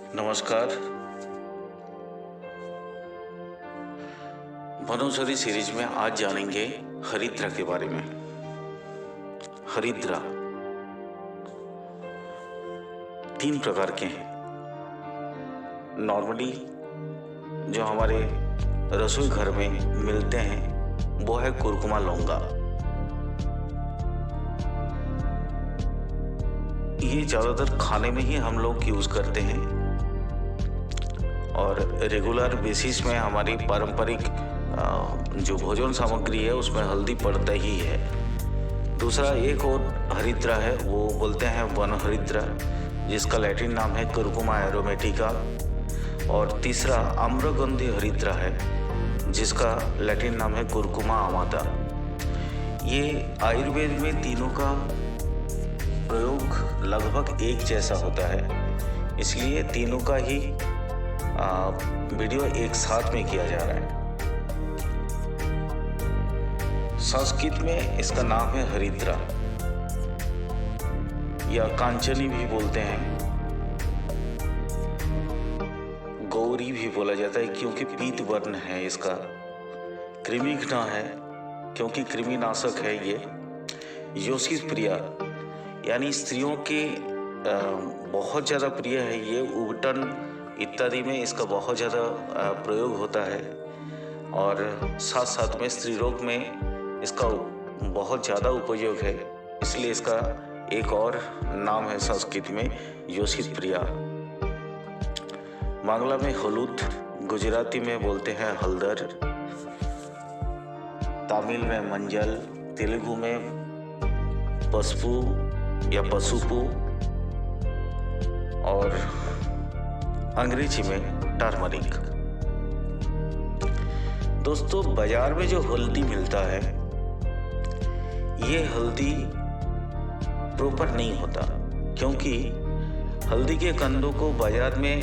नमस्कार। वनौषधि सीरीज में आज जानेंगे हरिद्रा के बारे में। हरिद्रा 3 प्रकार के हैं। नॉर्मली जो हमारे रसोई घर में मिलते हैं वो है कुरकुमा लौंगा। ये ज़्यादातर खाने में ही हम लोग यूज़ करते हैं और रेगुलर बेसिस में हमारी पारंपरिक जो भोजन सामग्री है उसमें हल्दी पड़ता ही है। दूसरा एक और हरिद्रा है, वो बोलते हैं वन हरिद्रा, जिसका लैटिन नाम है कुरकुमा एरोमेटिका। और तीसरा आम्रगंधी हरिद्रा है, जिसका लैटिन नाम है कुरकुमा अमाता। ये आयुर्वेद में तीनों का प्रयोग लगभग एक जैसा होता है, इसलिए तीनों का ही वीडियो एक साथ में किया जा रहा है। संस्कृत में इसका नाम है हरिद्रा या कांचनी भी बोलते हैं, गौरी भी बोला जाता है क्योंकि पीत वर्ण है इसका। कृमिघ्न है क्योंकि कृमिनाशक है ये। योषित प्रिया यानी स्त्रियों के बहुत ज़्यादा प्रिय है ये। उबटन इत्यादि में इसका बहुत ज़्यादा प्रयोग होता है और साथ साथ में स्त्री रोग में इसका बहुत ज़्यादा उपयोग है, इसलिए इसका एक और नाम है संस्कृत में योषित प्रिया। बांग्ला में हलूद, गुजराती में बोलते हैं हल्दर, तमिल में मंजल, तेलुगु में पसपू या पसुपू और अंग्रेजी में टर्मरिक। दोस्तों, बाजार में जो हल्दी मिलता है ये हल्दी प्रॉपर नहीं होता, क्योंकि हल्दी के कंदों को बाजार में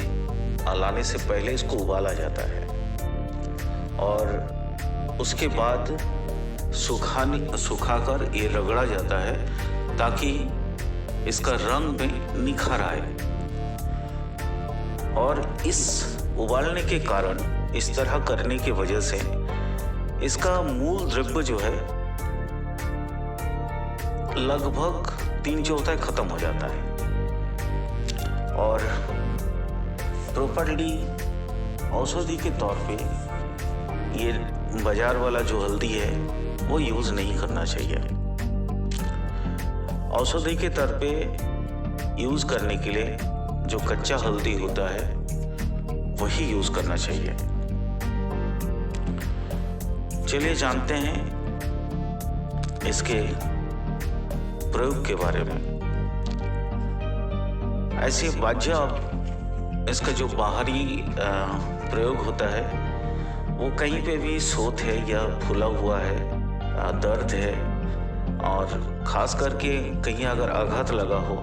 लाने से पहले इसको उबाला जाता है और उसके बाद सुखाकर ये रगड़ा जाता है ताकि इसका रंग में निखार आए। और इस उबालने के कारण, इस तरह करने की वजह से इसका मूल द्रव्य जो है लगभग 3/4 खत्म हो जाता है और प्रॉपर्ली औषधि के तौर पे ये बाजार वाला जो हल्दी है वो यूज़ नहीं करना चाहिए। औषधि के तौर पे यूज़ करने के लिए जो कच्चा हल्दी होता है वही यूज़ करना चाहिए। चलिए जानते हैं इसके प्रयोग के बारे में। ऐसे वाज्य इसका जो बाहरी प्रयोग होता है वो कहीं पे भी सोत है या फूला हुआ है, दर्द है और खास करके कहीं अगर आघात लगा हो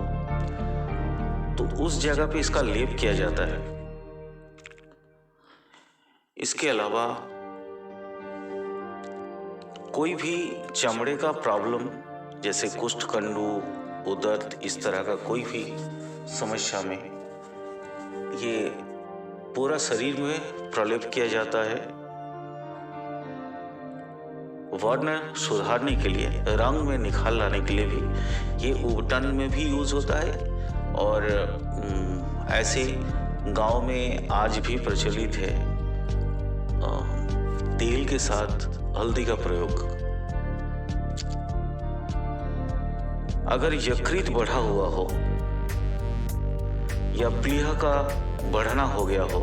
तो उस जगह पे इसका लेप किया जाता है। इसके अलावा कोई भी चमड़े का प्रॉब्लम जैसे कुष्ठकंडु, उदर, इस तरह का कोई भी समस्या में ये पूरा शरीर में प्रलेप किया जाता है। वर्ण सुधारने के लिए, रंग में निखार लाने के लिए भी ये उबटन में भी यूज होता है और ऐसे गांव में आज भी प्रचलित है तेल के साथ हल्दी का प्रयोग। अगर यकृत बढ़ा हुआ हो या प्लीहा का बढ़ना हो गया हो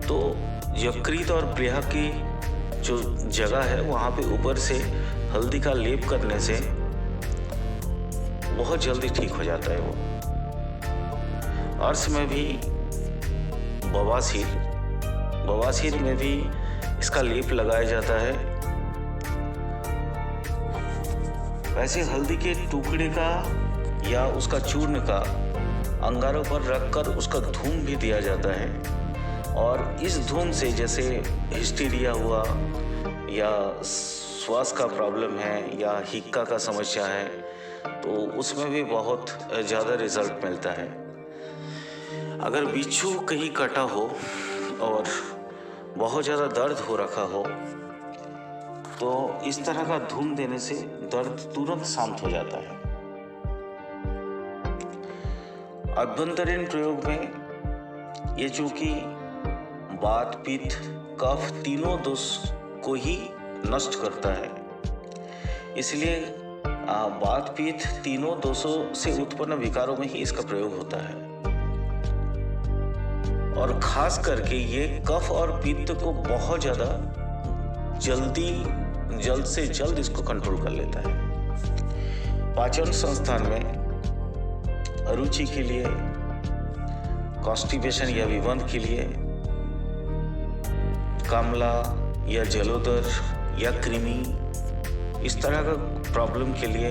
तो यकृत और प्लीहा की जो जगह है वहाँ पे ऊपर से हल्दी का लेप करने से बहुत जल्दी ठीक हो जाता है वो। अर्श में भी बवासीर में भी इसका लेप लगाया जाता है। वैसे हल्दी के टुकड़े का या उसका चूर्ण का अंगारों पर रखकर उसका धूम भी दिया जाता है और इस धूम से जैसे हिस्टीरिया हुआ या श्वास का प्रॉब्लम है या हिक्का का समस्या है तो उसमें भी बहुत ज़्यादा रिजल्ट मिलता है। अगर बिच्छू कहीं कटा हो और बहुत ज़्यादा दर्द हो रखा हो तो इस तरह का धूम देने से दर्द तुरंत शांत हो जाता है। अभ्यंतरीण प्रयोग में ये चूंकि वात, पित्त, कफ तीनों दोष को ही नष्ट करता है, इसलिए वात, पित्त तीनों दोषों से उत्पन्न विकारों में ही इसका प्रयोग होता है। और खास करके ये कफ और पित्त को बहुत ज़्यादा जल्द से जल्द इसको कंट्रोल कर लेता है। पाचन संस्थान में रुचि के लिए, कॉन्स्टिपेशन या विबंध के लिए, कामला या जलोदर या कृमि, इस तरह का प्रॉब्लम के लिए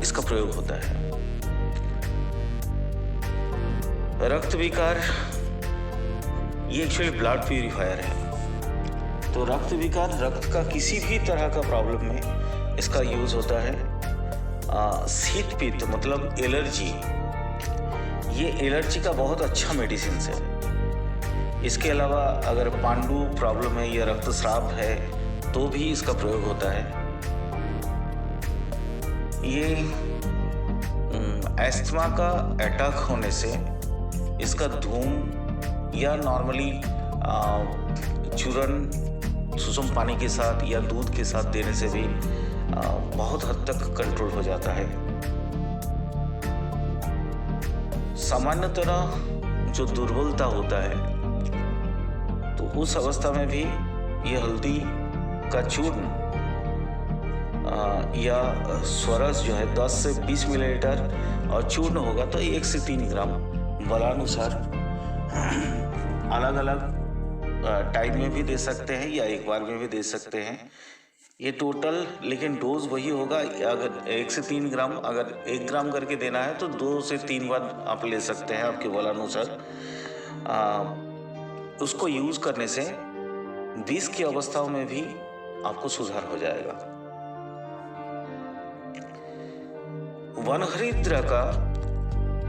इसका प्रयोग होता है। रक्त विकार ये एक्चुअली ब्लड प्यूरिफायर है। तो रक्त विकार, रक्त का किसी भी तरह का प्रॉब्लम में इसका यूज होता है। शीत पित्त मतलब एलर्जी, ये एलर्जी का बहुत अच्छा मेडिसिन है। इसके अलावा अगर पांडु प्रॉब्लम है या रक्तस्राव है तो भी इसका प्रयोग होता है। ये एस्थमा का अटैक होने से इसका धूम या नॉर्मली चूरन सुसुम पानी के साथ या दूध के साथ देने से भी बहुत हद तक कंट्रोल हो जाता है। सामान्यतः जो दुर्बलता होता है तो उस अवस्था में भी ये हल्दी का चूर्ण या स्वरस जो है 10 से 20 मिलीलीटर और चूर्ण होगा तो 1 से 3 ग्राम बलानुसार अलग अलग टाइम में भी दे सकते हैं या एक बार में भी दे सकते हैं। ये टोटल लेकिन डोज वही होगा। अगर 1 से 3 ग्राम, अगर 1 ग्राम करके देना है तो 2 से 3 बार आप ले सकते हैं आपके बलानुसार। उसको यूज करने से विष की अवस्थाओं में भी आपको सुधार हो जाएगा। वनहरिद्रा का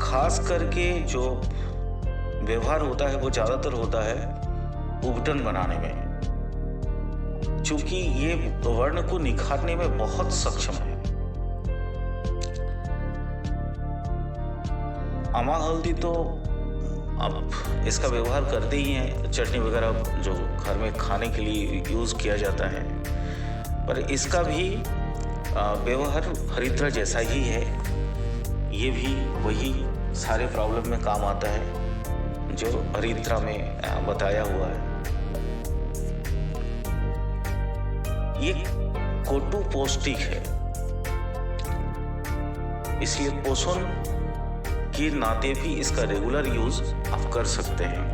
खास करके जो व्यवहार होता है वो ज्यादातर होता है उबटन बनाने में, चूंकि ये वर्ण को निखारने में बहुत सक्षम है। अमा हल्दी तो अब इसका व्यवहार करते ही हैं, चटनी वगैरह जो घर में खाने के लिए यूज किया जाता है, पर इसका भी व्यवहार हरिद्रा जैसा ही है। ये भी वही सारे प्रॉब्लम में काम आता है जो हरिद्रा में बताया हुआ है। ये कोटु पौष्टिक है, इसलिए पोषण के नाते भी इसका रेगुलर यूज आप कर सकते हैं।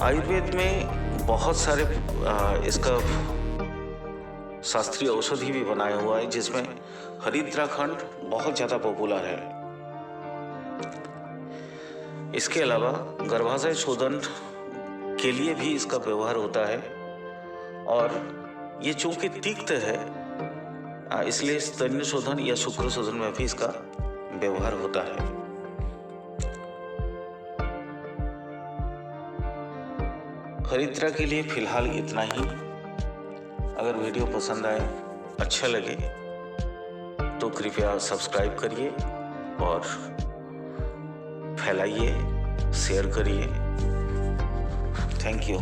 आयुर्वेद में बहुत सारे इसका शास्त्रीय औषधि भी बनाया हुआ है जिसमें हरिद्राखंड बहुत ज्यादा पॉपुलर है। इसके अलावा गर्भाशय शोधन के लिए भी इसका व्यवहार होता है और ये चूंकि तिक्त है इसलिए स्तन्य शोधन या शुक्र शोधन में भी इसका व्यवहार होता है। हरिद्रा के लिए फिलहाल इतना ही। अगर वीडियो पसंद आए, अच्छा लगे तो कृपया सब्सक्राइब करिए और फैलाइए, शेयर करिए। Thank you.